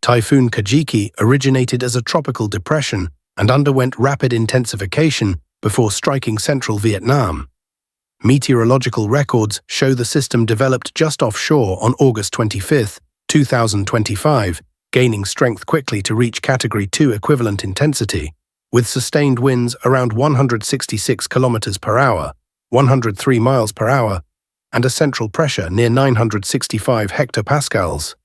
Typhoon Kajiki originated as a tropical depression and underwent rapid intensification before striking central Vietnam. Meteorological records show the system developed just offshore on August 25, 2025, gaining strength quickly to reach Category 2 equivalent intensity, with sustained winds around 166 km per hour, 103 miles per hour, and a central pressure near 965 hectopascals.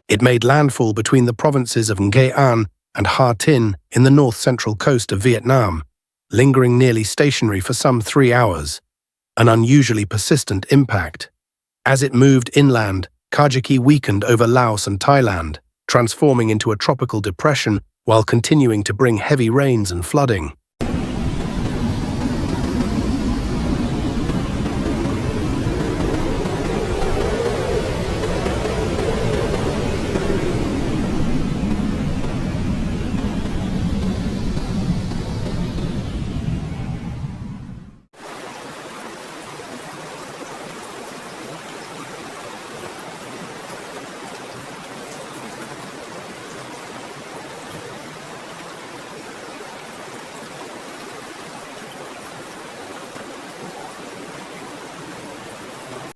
It made landfall between the provinces of Nghệ An and Ha Tinh in the north-central coast of Vietnam, lingering nearly stationary for some 3 hours, an unusually persistent impact. As it moved inland, Kajiki weakened over Laos and Thailand, transforming into a tropical depression while continuing to bring heavy rains and flooding.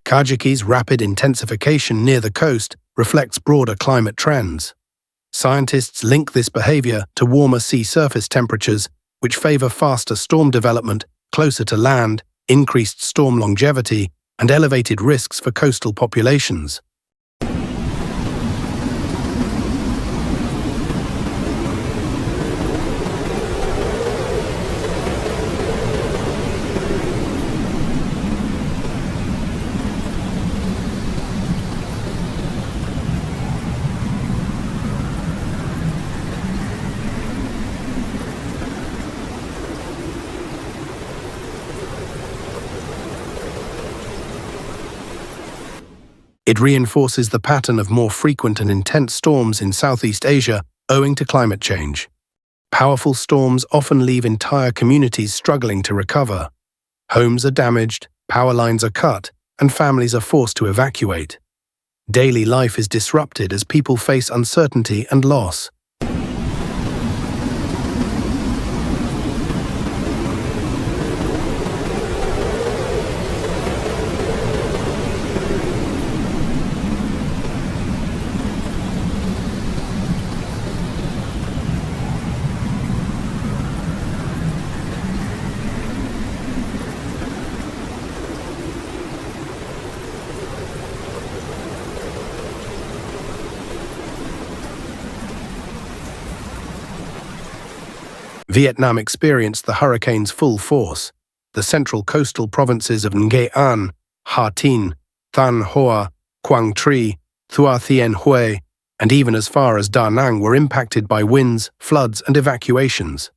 Kajiki's rapid intensification near the coast reflects broader climate trends. Scientists link this behavior to warmer sea surface temperatures, which favor faster storm development closer to land, increased storm longevity, and elevated risks for coastal populations. It reinforces the pattern of more frequent and intense storms in Southeast Asia owing to climate change. Powerful storms often leave entire communities struggling to recover. Homes are damaged, power lines are cut, and families are forced to evacuate. Daily life is disrupted as people face uncertainty and loss. Vietnam experienced the hurricane's full force. The central coastal provinces of Nghệ An, Ha Tinh, Thanh Hoa, Quang Tri, Thua Thien Hue, and even as far as Da Nang were impacted by winds, floods, and evacuations.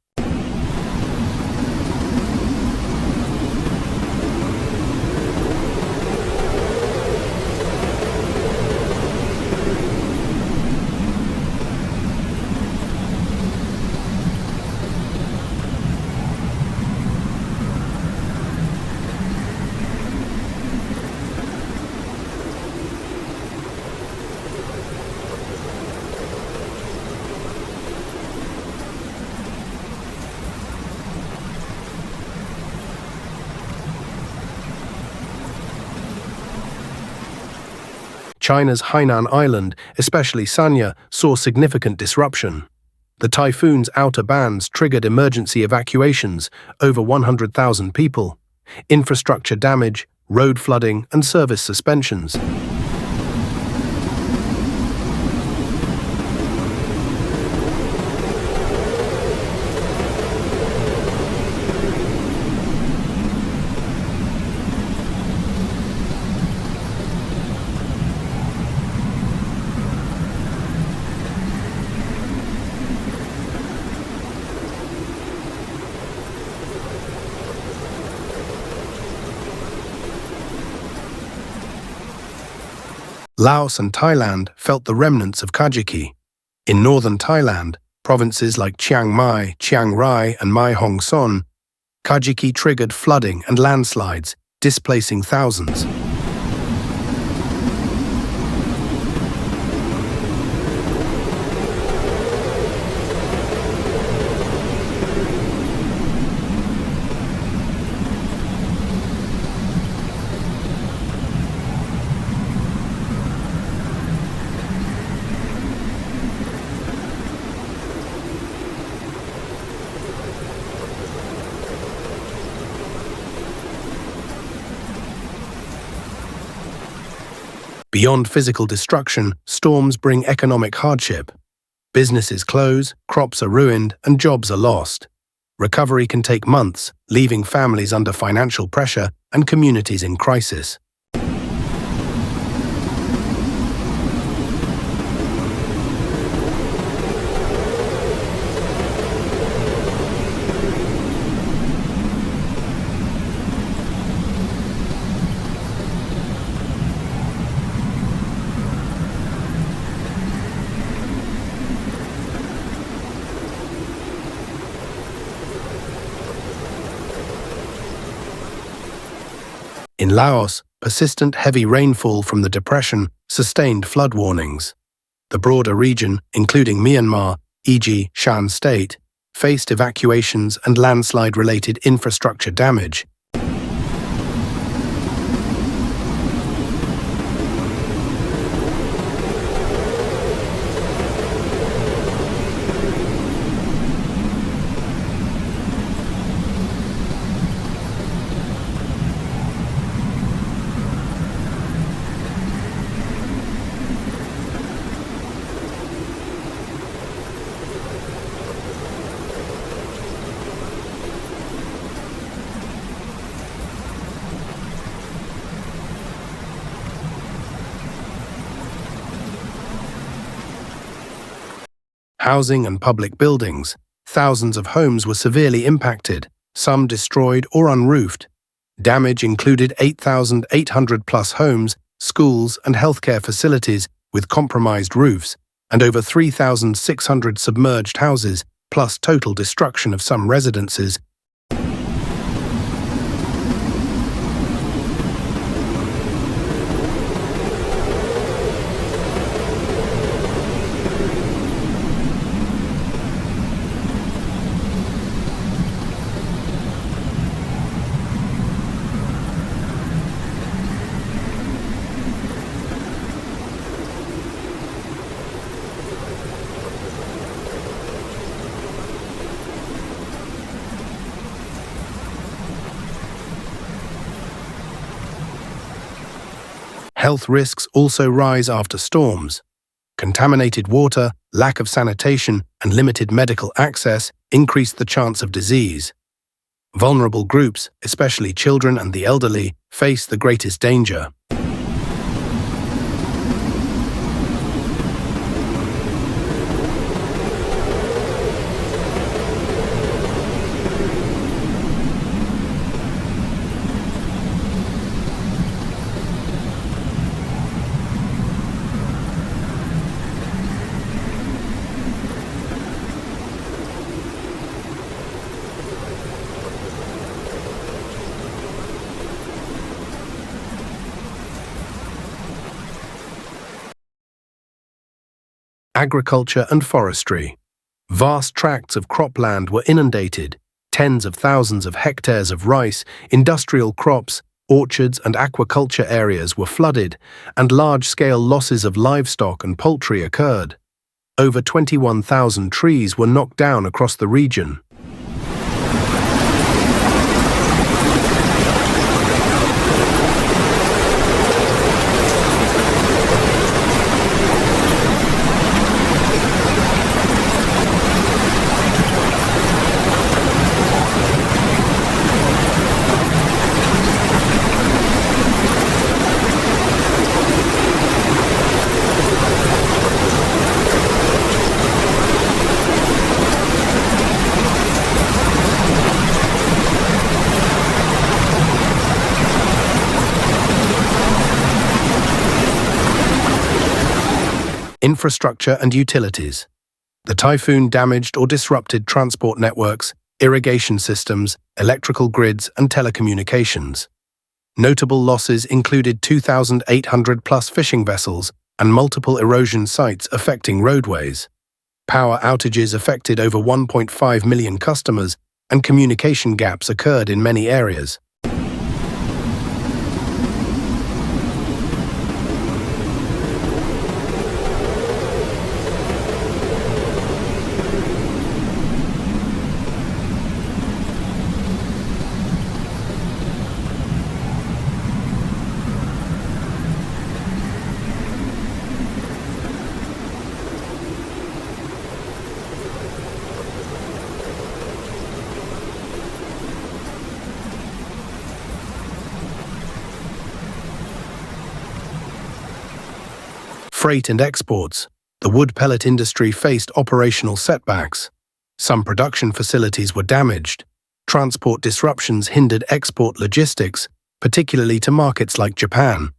China's Hainan Island, especially Sanya, saw significant disruption. The typhoon's outer bands triggered emergency evacuations, over 100,000 people, infrastructure damage, road flooding, and service suspensions. Laos and Thailand felt the remnants of Kajiki. In northern Thailand, provinces like Chiang Mai, Chiang Rai, and Mae Hong Son, Kajiki triggered flooding and landslides, displacing thousands. Beyond physical destruction, storms bring economic hardship. Businesses close, crops are ruined, and jobs are lost. Recovery can take months, leaving families under financial pressure and communities in crisis. In Laos, persistent heavy rainfall from the depression sustained flood warnings. The broader region, including Myanmar, e.g. Shan State, faced evacuations and landslide-related infrastructure damage. Housing and public buildings. Thousands of homes were severely impacted, some destroyed or unroofed. Damage included 8,800 plus homes, schools and healthcare facilities with compromised roofs, and over 3,600 submerged houses, plus total destruction of some residences. Health risks also rise after storms. Contaminated water, lack of sanitation, and limited medical access increase the chance of disease. Vulnerable groups, especially children and the elderly, face the greatest danger. Agriculture and forestry. Vast tracts of cropland were inundated. Tens of thousands of hectares of rice, industrial crops, orchards and aquaculture areas were flooded, and large-scale losses of livestock and poultry occurred. Over 21,000 trees were knocked down across the region. Infrastructure and utilities. The typhoon damaged or disrupted transport networks, irrigation systems, electrical grids, and telecommunications. Notable losses included 2,800-plus fishing vessels and multiple erosion sites affecting roadways. Power outages affected over 1.5 million customers, and communication gaps occurred in many areas. Freight and exports. The wood pellet industry faced operational setbacks. Some production facilities were damaged. Transport disruptions hindered export logistics, particularly to markets like Japan.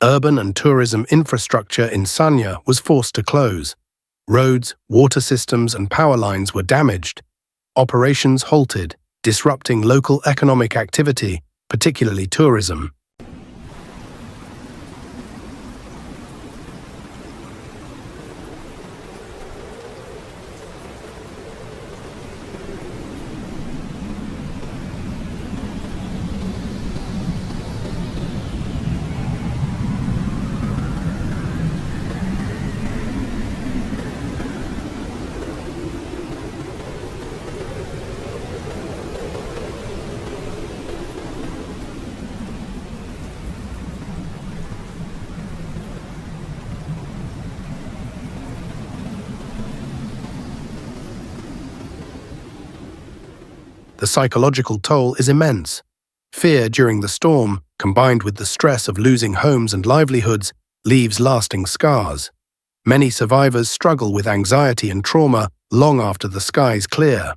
Urban and tourism infrastructure in Sanya was forced to close. Roads, water systems, and power lines were damaged. Operations halted, disrupting local economic activity, particularly tourism. The psychological toll is immense. Fear during the storm, combined with the stress of losing homes and livelihoods, leaves lasting scars. Many survivors struggle with anxiety and trauma long after the skies clear.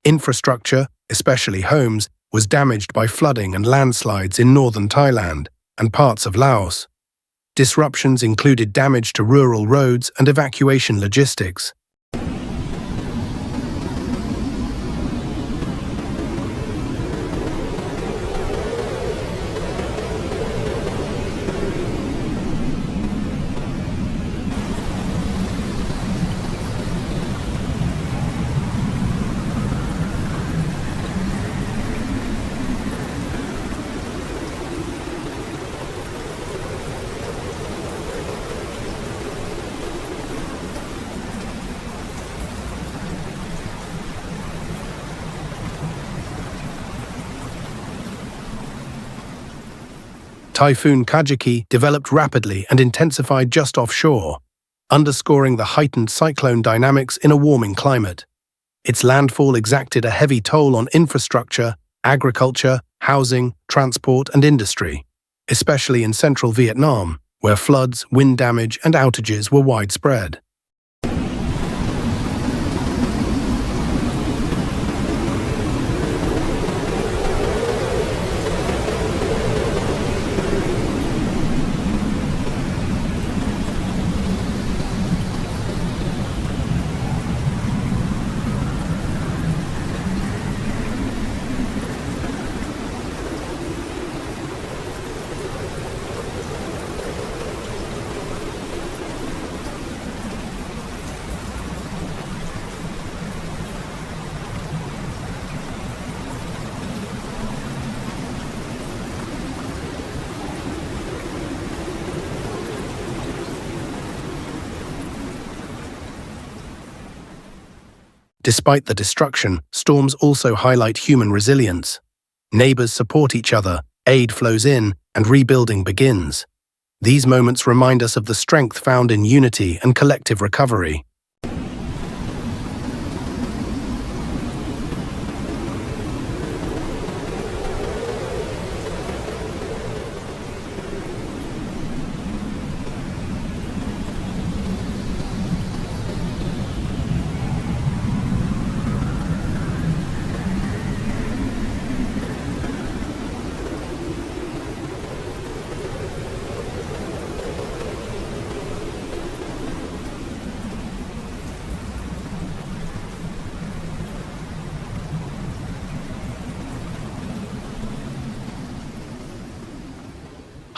Infrastructure, especially homes, was damaged by flooding and landslides in northern Thailand and parts of Laos. Disruptions included damage to rural roads and evacuation logistics. Typhoon Kajiki developed rapidly and intensified just offshore, underscoring the heightened cyclone dynamics in a warming climate. Its landfall exacted a heavy toll on infrastructure, agriculture, housing, transport, and industry, especially in central Vietnam, where floods, wind damage, and outages were widespread. Despite the destruction, storms also highlight human resilience. Neighbors support each other, aid flows in, and rebuilding begins. These moments remind us of the strength found in unity and collective recovery.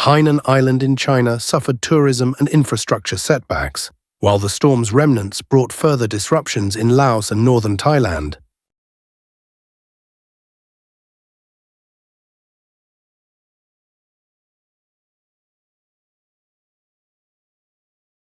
Hainan Island in China suffered tourism and infrastructure setbacks, while the storm's remnants brought further disruptions in Laos and northern Thailand.